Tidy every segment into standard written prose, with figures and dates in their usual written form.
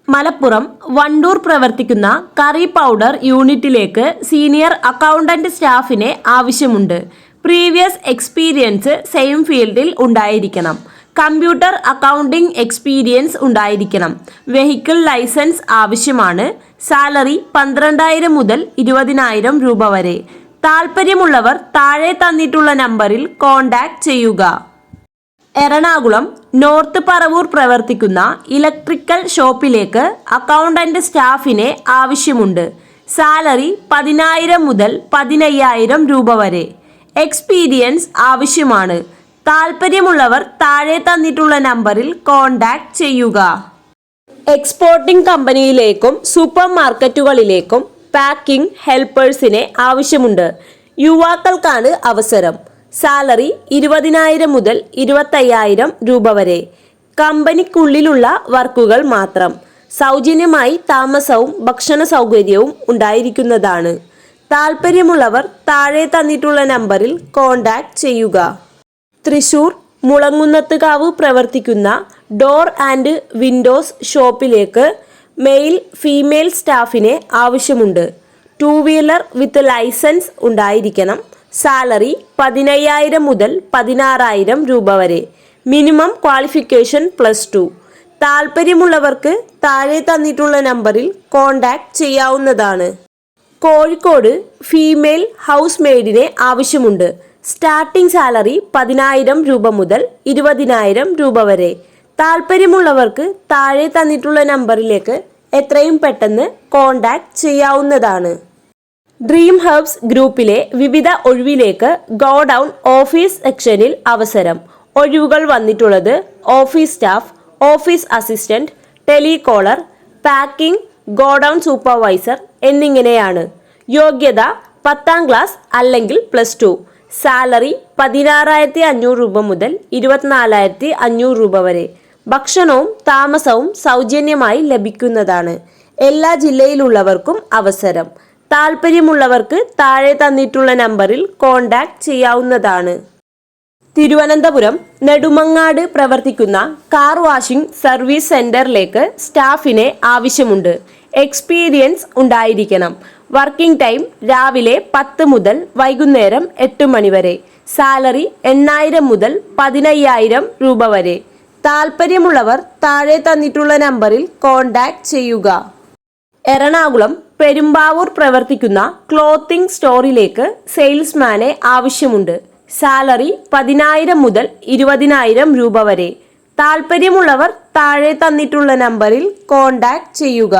മലപ്പുറം വണ്ടൂർ പ്രവർത്തിക്കുന്ന curry powder യൂണിറ്റിലേക്ക് senior accountant സ്റ്റാഫിനെ ആവശ്യമുണ്ട്. പ്രീവിയസ് എക്സ്പീരിയൻസ് സെയിം ഫീൽഡിൽ ഉണ്ടായിരിക്കണം. കമ്പ്യൂട്ടർ അക്കൗണ്ടിംഗ് എക്സ്പീരിയൻസ് ഉണ്ടായിരിക്കണം. വെഹിക്കിൾ ലൈസൻസ് ആവശ്യമാണ്. സാലറി 12,000 മുതൽ 20,000 രൂപ വരെ. താൽപ്പര്യമുള്ളവർ താഴെ തന്നിട്ടുള്ള നമ്പറിൽ കോൺടാക്ട് ചെയ്യുക. എറണാകുളം നോർത്ത് പറവൂർ പ്രവർത്തിക്കുന്ന ഇലക്ട്രിക്കൽ ഷോപ്പിലേക്ക് അക്കൗണ്ടന്റ് സ്റ്റാഫിനെ ആവശ്യമുണ്ട്. സാലറി 10,000 മുതൽ 15,000 രൂപ വരെ. എക്സ്പീരിയൻസ് ആവശ്യമാണ്. താൽപ്പര്യമുള്ളവർ താഴെ തന്നിട്ടുള്ള നമ്പറിൽ കോൺടാക്ട് ചെയ്യുക. എക്സ്പോർട്ടിംഗ് കമ്പനിയിലേക്കും സൂപ്പർ മാർക്കറ്റുകളിലേക്കും പാക്കിംഗ് ഹെൽപ്പേഴ്സിനെ ആവശ്യമുണ്ട്. യുവാക്കൾക്കാണ് അവസരം. സാലറി 20,000 മുതൽ 25,000 രൂപ വരെ. കമ്പനിക്കുള്ളിലുള്ള വർക്കുകൾ മാത്രം. സൗജന്യമായി താമസവും ഭക്ഷണ സൗകര്യവും ഉണ്ടായിരിക്കുന്നതാണ്. താൽപ്പര്യമുള്ളവർ താഴെ തന്നിട്ടുള്ള നമ്പറിൽ കോൺടാക്ട് ചെയ്യുക. തൃശൂർ മുളങ്ങുന്നത്തുകാവ് പ്രവർത്തിക്കുന്ന ഡോർ ആൻഡ് വിൻഡോസ് ഷോപ്പിലേക്ക് മെയിൽ ഫീമെയിൽ സ്റ്റാഫിനെ ആവശ്യമുണ്ട്. 2 വീലർ വിത്ത് ലൈസൻസ് ഉണ്ടായിരിക്കണം. സാലറി 15,000 മുതൽ 16,000 രൂപ വരെ. Minimum qualification +2. താൽപ്പര്യമുള്ളവർക്ക് താഴെ തന്നിട്ടുള്ള നമ്പറിൽ കോൺടാക്ട് ചെയ്യാവുന്നതാണ്. കോഴിക്കോട് ഫീമെയിൽ ഹൗസ് മെയ്ഡിനെ ആവശ്യമുണ്ട്. സ്റ്റാർട്ടിംഗ് സാലറി 10,000 രൂപ മുതൽ 20,000 രൂപ വരെ. താൽപ്പര്യമുള്ളവർക്ക് താഴെ തന്നിട്ടുള്ള നമ്പറിലേക്ക് എത്രയും പെട്ടെന്ന് കോൺടാക്ട് ചെയ്യാവുന്നതാണ്. ഡ്രീം ഹബ്സ് ഗ്രൂപ്പിലെ വിവിധ ഒഴിവിലേക്ക് ഗോഡൌൺ ഓഫീസ് സെക്ഷനിൽ അവസരം. ഒഴിവുകൾ വന്നിട്ടുള്ളത് office staff, office assistant, telecaller, packing, godown supervisor എന്നിങ്ങനെയാണ്. യോഗ്യത 10ാം ക്ലാസ് അല്ലെങ്കിൽ +2. സാലറി 16,500 രൂപ മുതൽ 24,500 രൂപ വരെ. ഭക്ഷണവും താമസവും സൗജന്യമായി ലഭിക്കുന്നതാണ്. എല്ലാ ജില്ലയിലുള്ളവർക്കും അവസരം. താൽപ്പര്യമുള്ളവർക്ക് താഴെ തന്നിട്ടുള്ള നമ്പറിൽ കോൺടാക്ട് ചെയ്യാവുന്നതാണ്. തിരുവനന്തപുരം നെടുമങ്ങാട് പ്രവർത്തിക്കുന്ന കാർ വാഷിംഗ് സർവീസ് സെന്ററിലേക്ക് സ്റ്റാഫിനെ ആവശ്യമുണ്ട്. എക്സ്പീരിയൻസ് ഉണ്ടായിരിക്കണം. വർക്കിംഗ് ടൈം രാവിലെ 10 മുതൽ വൈകുന്നേരം 8 മണി വരെ. സാലറി 8,000 മുതൽ 15,000 രൂപ വരെ. താൽപ്പര്യമുള്ളവർ താഴെ തന്നിട്ടുള്ള നമ്പറിൽ കോൺടാക്ട് ചെയ്യുക. എറണാകുളം പെരുമ്പാവൂർ പ്രവർത്തിക്കുന്ന ക്ലോത്തിംഗ് സ്റ്റോറിലേക്ക് സെയിൽസ്മാനെ ആവശ്യമുണ്ട്. സാലറി 10,000 മുതൽ 20,000 രൂപ വരെ. താൽപ്പര്യമുള്ളവർ താഴെ തന്നിട്ടുള്ള നമ്പറിൽ കോൺടാക്ട് ചെയ്യുക.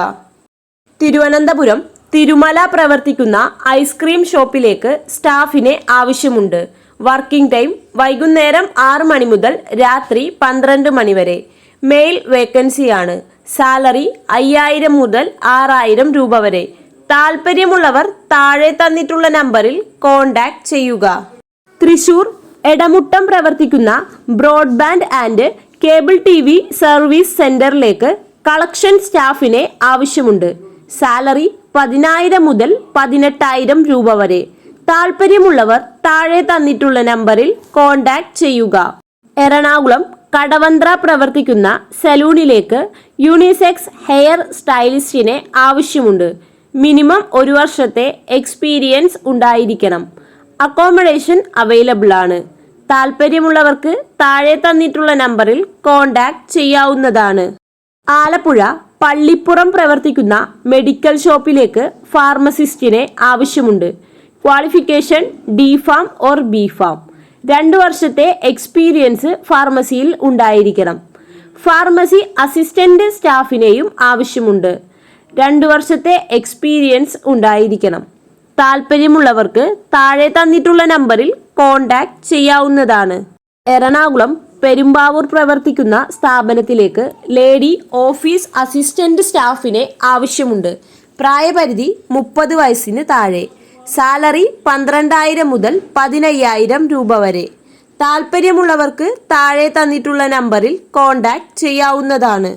തിരുവനന്തപുരം തിരുമല പ്രവർത്തിക്കുന്ന ഐസ്ക്രീം ഷോപ്പിലേക്ക് സ്റ്റാഫിനെ ആവശ്യമുണ്ട്. വർക്കിംഗ് ടൈം വൈകുന്നേരം 6 മണി മുതൽ രാത്രി 12 മണി വരെ. മെയിൽ വേക്കൻസിയാണ്. സാലറി 5,000 മുതൽ 6,000 രൂപ വരെ. താൽപ്പര്യമുള്ളവർ താഴെ തന്നിട്ടുള്ള നമ്പറിൽ കോൺടാക്ട് ചെയ്യുക. തൃശൂർ എടമുട്ടം പ്രവർത്തിക്കുന്ന broadband and cable TV service സെന്ററിലേക്ക് കളക്ഷൻ സ്റ്റാഫിനെ ആവശ്യമുണ്ട്. സാലറി 10,000 മുതൽ 18,000 രൂപ വരെ. താൽപ്പര്യമുള്ളവർ താഴെ തന്നിട്ടുള്ള നമ്പറിൽ കോൺടാക്ട് ചെയ്യുക. എറണാകുളം കടവന്ത്ര പ്രവർത്തിക്കുന്ന സലൂണിലേക്ക് യൂണിസെക്സ് ഹെയർ സ്റ്റൈലിസ്റ്റിനെ ആവശ്യമുണ്ട്. മിനിമം 1 വർഷത്തെ എക്സ്പീരിയൻസ് ഉണ്ടായിരിക്കണം. അക്കോമഡേഷൻ അവൈലബിൾ ആണ്. താൽപ്പര്യമുള്ളവർക്ക് താഴെ തന്നിട്ടുള്ള നമ്പറിൽ കോൺടാക്ട് ചെയ്യാവുന്നതാണ്. ആലപ്പുഴ പള്ളിപ്പുറം പ്രവർത്തിക്കുന്ന മെഡിക്കൽ ഷോപ്പിലേക്ക് ഫാർമസിസ്റ്റിനെ ആവശ്യമുണ്ട്. Qualification D.Pharm or B.Pharm. 2 വർഷത്തെ എക്സ്പീരിയൻസ് ഫാർമസിയിൽ ഉണ്ടായിരിക്കണം. ഫാർമസി അസിസ്റ്റന്റ് സ്റ്റാഫിനെയും ആവശ്യമുണ്ട്. 2 വർഷത്തെ എക്സ്പീരിയൻസ് ഉണ്ടായിരിക്കണം. താൽപ്പര്യമുള്ളവർക്ക് താഴെ തന്നിട്ടുള്ള നമ്പറിൽ കോൺടാക്ട് ചെയ്യാവുന്നതാണ്. എറണാകുളം പെരുമ്പാവൂർ പ്രവർത്തിക്കുന്ന സ്ഥാപനത്തിലേക്ക് ലേഡി ഓഫീസ് അസിസ്റ്റന്റ് സ്റ്റാഫിനെ ആവശ്യമുണ്ട്. പ്രായപരിധി 30 വയസ്സിന് താഴെ. സാലറി 12,000 മുതൽ 15,000 രൂപ വരെ. താൽപ്പര്യമുള്ളവർക്ക് താഴെ തന്നിട്ടുള്ള നമ്പറിൽ കോൺടാക്ട് ചെയ്യാവുന്നതാണ്.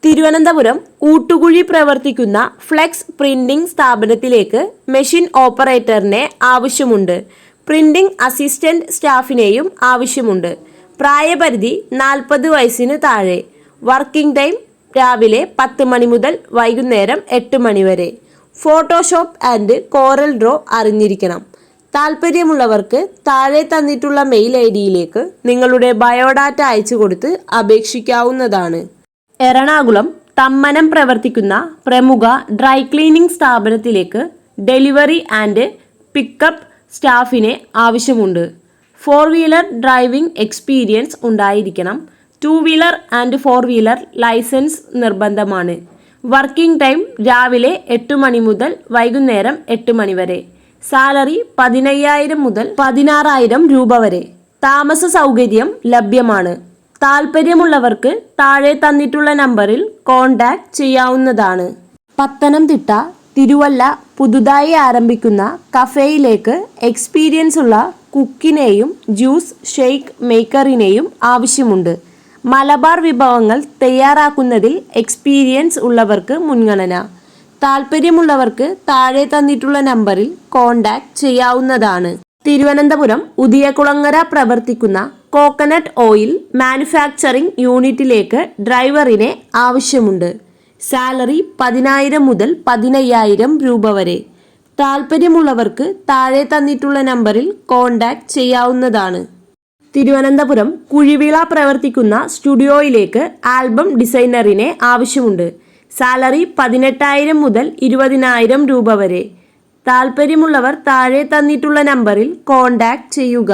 തിരുവനന്തപുരം ഊട്ടുകുഴി പ്രവർത്തിക്കുന്ന ഫ്ലെക്സ് പ്രിന്റിംഗ് സ്ഥാപനത്തിലേക്ക് മെഷീൻ ഓപ്പറേറ്ററിനെ ആവശ്യമുണ്ട്. പ്രിന്റിംഗ് അസിസ്റ്റന്റ് സ്റ്റാഫിനെയും ആവശ്യമുണ്ട്. പ്രായപരിധി 40 വയസ്സിന് താഴെ. വർക്കിംഗ് ടൈം രാവിലെ 10 മണി മുതൽ വൈകുന്നേരം 8 മണി വരെ. ഫോട്ടോഷോപ്പ് ആൻഡ് കോറൽ ഡ്രോ അറിഞ്ഞിരിക്കണം. താല്പര്യമുള്ളവർക്ക് താഴെ തന്നിട്ടുള്ള മെയിൽ ID-യിലേക്ക് നിങ്ങളുടെ ബയോഡാറ്റ അയച്ചു കൊടുത്ത് അപേക്ഷിക്കാവുന്നതാണ്. എറണാകുളം തമ്മനം പ്രവർത്തിക്കുന്ന പ്രമുഖ ഡ്രൈ ക്ലീനിംഗ് സ്ഥാപനത്തിലേക്ക് ഡെലിവറി ആൻഡ് പിക്കപ്പ് സ്റ്റാഫിനെ ആവശ്യമുണ്ട്. 4 വീലർ ഡ്രൈവിംഗ് എക്സ്പീരിയൻസ് ഉണ്ടായിരിക്കണം. 2 വീലർ ആൻഡ് 4 വീലർ ലൈസൻസ് നിർബന്ധമാണ്. വർക്കിംഗ് ടൈം രാവിലെ 8 മണി മുതൽ വൈകുന്നേരം 8 മണി വരെ. സാലറി 15,000 മുതൽ 16,000 രൂപ വരെ. താമസ സൗകര്യം ലഭ്യമാണ്. താല്പര്യമുള്ളവർക്ക് താഴെ തന്നിട്ടുള്ള നമ്പറിൽ കോൺടാക്ട് ചെയ്യാവുന്നതാണ്. പത്തനംതിട്ട, തിരുവല്ല പുതുതായി ആരംഭിക്കുന്ന കഫേയിലേക്ക് എക്സ്പീരിയൻസ് ഉള്ള കുക്കിനെയും ജ്യൂസ് ഷെയ്ക്ക് മേക്കറിനെയും ആവശ്യമുണ്ട്. മലബാർ വിഭവങ്ങൾ തയ്യാറാക്കുന്നതിൽ എക്സ്പീരിയൻസ് ഉള്ളവർക്ക് മുൻഗണന. താല്പര്യമുള്ളവർക്ക് താഴെ തന്നിട്ടുള്ള നമ്പറിൽ കോൺടാക്ട് ചെയ്യാവുന്നതാണ്. തിരുവനന്തപുരം ഉദിയകുളങ്ങര പ്രവർത്തിക്കുന്ന കോക്കനട്ട് ഓയിൽ മാനുഫാക്ചറിംഗ് യൂണിറ്റിലേക്ക് ഡ്രൈവറിനെ ആവശ്യമുണ്ട്. സാലറി 10,000 മുതൽ 15,000 രൂപ വരെ. താല്പര്യമുള്ളവർക്ക് താഴെ തന്നിട്ടുള്ള നമ്പറിൽ കോൺടാക്ട് ചെയ്യാവുന്നതാണ്. തിരുവനന്തപുരം കുഴിവിള പ്രവർത്തിക്കുന്ന സ്റ്റുഡിയോയിലേക്ക് ആൽബം ഡിസൈനറിനെ ആവശ്യമുണ്ട്. സാലറി 18,000 മുതൽ 20,000 രൂപ വരെ. താല്പര്യമുള്ളവർ താഴെ തന്നിട്ടുള്ള നമ്പറിൽ കോൺടാക്ട് ചെയ്യുക.